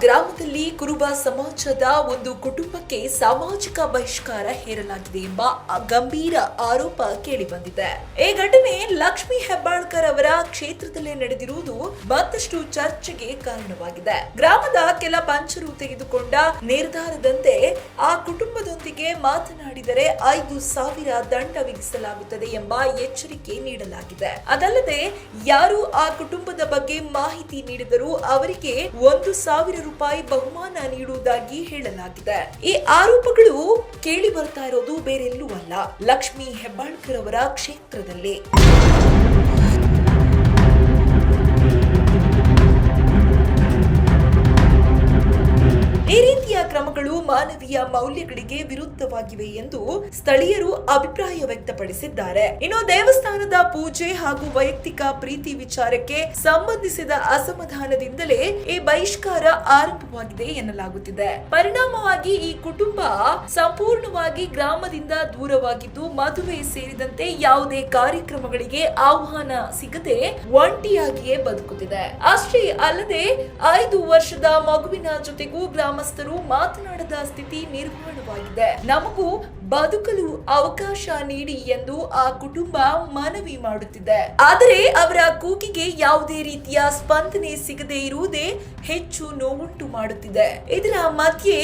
ಗ್ರಾಮದಲ್ಲಿ ಕುರುಬ ಸಮಾಜದ ಒಂದು ಕುಟುಂಬಕ್ಕೆ ಸಾಮಾಜಿಕ ಬಹಿಷ್ಕಾರ ಹೇರಲಾಗಿದೆ ಎಂಬ ಗಂಭೀರ ಆರೋಪ ಕೇಳಿಬಂದಿದೆ. ಈ ಘಟನೆ ಲಕ್ಷ್ಮೀ ಹೆಬ್ಬಾಳ್ಕರ್ ಅವರ ಕ್ಷೇತ್ರದಲ್ಲೇ ನಡೆದಿರುವುದು ಮತ್ತಷ್ಟು ಚರ್ಚೆಗೆ ಕಾರಣವಾಗಿದೆ. ಗ್ರಾಮದ ಕೆಲ ಪಂಚರು ತೆಗೆದುಕೊಂಡ ನಿರ್ಧಾರದಂತೆ ಆ ಕುಟುಂಬದೊಂದಿಗೆ ಮಾತನಾಡಿದರೆ 5,000 ದಂಡ ವಿಧಿಸಲಾಗುತ್ತದೆ ಎಂಬ ಎಚ್ಚರಿಕೆ ನೀಡಲಾಗಿದೆ. ಅದಲ್ಲದೆ ಯಾರು ಆ ಕುಟುಂಬದ ಬಗ್ಗೆ ಮಾಹಿತಿ ನೀಡಿದರೂ ಅವರಿಗೆ 1,000 ರೂಪಾಯಿ ಬಹುಮಾನ ನೀಡುವುದಾಗಿ ಹೇಳಲಾಗಿದೆ. ಈ ಆರೋಪಗಳು ಕೇಳಿ ಬರ್ತಾ ಇರೋದು ಬೇರೆಲ್ಲೂ ಅಲ್ಲ, ಲಕ್ಷ್ಮೀ ಹೆಬ್ಬಾಳ್ಕರ್ ಅವರ ಕ್ಷೇತ್ರದಲ್ಲಿ. ಈ ರೀತಿಯ ಕ್ರಮಗಳು ಮಾನವೀಯ ಮೌಲ್ಯಗಳಿಗೆ ವಿರುದ್ಧವಾಗಿವೆ ಎಂದು ಸ್ಥಳೀಯರು ಅಭಿಪ್ರಾಯ ವ್ಯಕ್ತಪಡಿಸಿದ್ದಾರೆ. ಇನ್ನು ದೇವಸ್ಥಾನದ ಪೂಜೆ ಹಾಗೂ ವೈಯಕ್ತಿಕ ಪ್ರೀತಿ ವಿಚಾರಕ್ಕೆ ಸಂಬಂಧಿಸಿದ ಅಸಮಾಧಾನದಿಂದಲೇ ಈ ಬಹಿಷ್ಕಾರ ಆರಂಭವಾಗಿದೆ ಎನ್ನಲಾಗುತ್ತಿದೆ. ಪರಿಣಾಮವಾಗಿ ಈ ಕುಟುಂಬ ಸಂಪೂರ್ಣವಾಗಿ ಗ್ರಾಮದಿಂದ ದೂರವಾಗಿದ್ದು ಮದುವೆ ಸೇರಿದಂತೆ ಯಾವುದೇ ಕಾರ್ಯಕ್ರಮಗಳಿಗೆ ಆಹ್ವಾನ ಸಿಗದೆ ಒಂಟಿಯಾಗಿಯೇ ಬದುಕುತ್ತಿದೆ. ಅಷ್ಟೇ ಅಲ್ಲದೆ 5 ವರ್ಷದ ಮಗುವಿನ ಜೊತೆಗೂ ಗ್ರಾಮಸ್ಥರು ಮಾತನಾಡದ ಸ್ಥಿತಿ ನಿರ್ಮಾಣವಾಗಿದೆ. ನಮಗೂ ಬದುಕಲು ಅವಕಾಶ ನೀಡಿ ಎಂದು ಆ ಕುಟುಂಬ ಮನವಿ ಮಾಡುತ್ತಿದೆ. ಆದರೆ ಅವರ ಕೂಗಿಗೆ ಯಾವುದೇ ರೀತಿಯ ಸ್ಪಂದನೆ ಸಿಗದೇ ಇರುವುದೇ ಹೆಚ್ಚು ನೋವುಂಟು ಮಾಡುತ್ತಿದೆ. ಇದರ ಮಧ್ಯೆ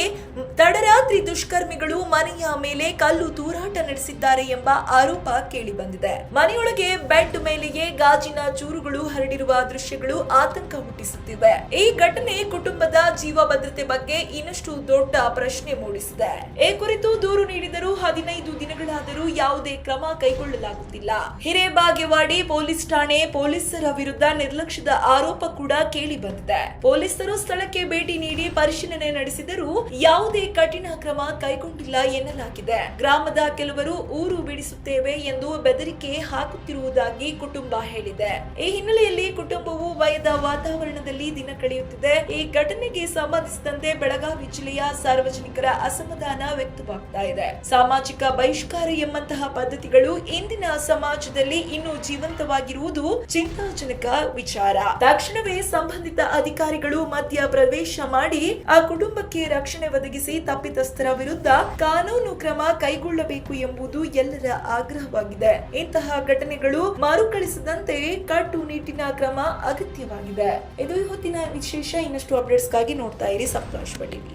ತಡರಾತ್ರಿ ದುಷ್ಕರ್ಮಿಗಳು ಮನೆಯ ಮೇಲೆ ಕಲ್ಲು ತೂರಾಟ ನಡೆಸಿದ್ದಾರೆ ಎಂಬ ಆರೋಪ ಕೇಳಿ ಬಂದಿದೆ. ಮನೆಯೊಳಗೆ ಬೆಡ್ ಮೇಲೆಯೇ ಗಾಜಿನ ಚೂರುಗಳು ಹರಡಿರುವ ದೃಶ್ಯಗಳು ಆತಂಕ ಹುಟ್ಟಿಸುತ್ತಿವೆ. ಈ ಘಟನೆ ಕುಟುಂಬದ ಜೀವ ಭದ್ರತೆ ಬಗ್ಗೆ ಇನ್ನಷ್ಟು ದೊಡ್ಡ ಪ್ರಶ್ನೆ ಮೂಡಿಸಿದೆ. ಈ ಕುರಿತು ದೂರು ನೀಡಿದರೂ 15 ದಿನಗಳಾದರೂ ಯಾವುದೇ ಕ್ರಮ ಕೈಗೊಳ್ಳಲಾಗುತ್ತಿಲ್ಲ. ಹಿರೇಬಾಗೇವಾಡಿ ಪೊಲೀಸ್ ಠಾಣೆ ಪೊಲೀಸರ ವಿರುದ್ಧ ನಿರ್ಲಕ್ಷ್ಯದ ಆರೋಪ ಕೂಡ ಕೇಳಿ ಬಂದಿದೆ. ಪೊಲೀಸರು ಸ್ಥಳಕ್ಕೆ ಭೇಟಿ ನೀಡಿ ಪರಿಶೀಲನೆ ನಡೆಸಿದರೂ ಯಾವುದೇ ಕಠಿಣ ಕ್ರಮ ಕೈಗೊಂಡಿಲ್ಲ ಎನ್ನಲಾಗಿದೆ. ಗ್ರಾಮದ ಕೆಲವರು ಊರು ಬಿಡಿಸುತ್ತೇವೆ ಎಂದು ಬೆದರಿಕೆ ಹಾಕುತ್ತಿರುವುದಾಗಿ ಕುಟುಂಬ ಹೇಳಿದೆ. ಈ ಹಿನ್ನೆಲೆಯಲ್ಲಿ ಕುಟುಂಬವು ಭಯದ ವಾತಾವರಣದಲ್ಲಿ ದಿನ ಕಳೆಯುತ್ತಿದೆ. ಈ ಘಟನೆಗೆ ಸಂಬಂಧಿಸಿದಂತೆ ಬೆಳಗಾವಿ ಜಿಲ್ಲೆಯ ಸಾರ್ವಜನಿಕರ ಅಸಮಾಧಾನ ವ್ಯಕ್ತವಾಗ್ತಾ ಇದೆ. ಸಾಮಾಜಿಕ ಬಹಿಷ್ಕಾರ ಎಂಬಂತಹ ಪದ್ಧತಿಗಳು ಇಂದಿನ ಸಮಾಜದಲ್ಲಿ ಇನ್ನೂ ಜೀವಂತವಾಗಿರುವುದು ಚಿಂತಾಜನಕ ವಿಚಾರ. ತಕ್ಷಣವೇ ಸಂಬಂಧಿತ ಅಧಿಕಾರಿಗಳು ಮಧ್ಯ ಪ್ರವೇಶ ಮಾಡಿ ಆ ಕುಟುಂಬಕ್ಕೆ ರಕ್ಷಣೆ ಒದಗಿಸಿ ತಪ್ಪಿತಸ್ಥರ ವಿರುದ್ಧ ಕಾನೂನು ಕ್ರಮ ಕೈಗೊಳ್ಳಬೇಕು ಎಂಬುದು ಎಲ್ಲರ ಆಗ್ರಹವಾಗಿದೆ. ಇಂತಹ ಘಟನೆಗಳು ಮರುಕಳಿಸದಂತೆ ಕಟ್ಟುನಿಟ್ಟಿನ ಕ್ರಮ ಅಗತ್ಯವಾಗಿದೆ. ಇದು ಇವತ್ತಿನ ವಿಶೇಷ. ಇನ್ನಷ್ಟು ಅಪ್ಡೇಟ್ಸ್ಗಾಗಿ ನೋಡ್ತಾ ಇರಿ ಸಪ್ತಾಶ್ವ ಟಿವಿ.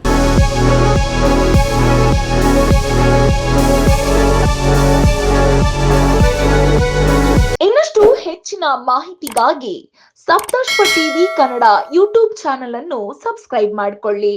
ಇನ್ನಷ್ಟು ಹೆಚ್ಚಿನ ಮಾಹಿತಿಗಾಗಿ Saptashwa TV Kannada YouTube channel ಅನ್ನು ಸಬ್ಸ್ಕ್ರೈಬ್ ಮಾಡಿಕೊಳ್ಳಿ.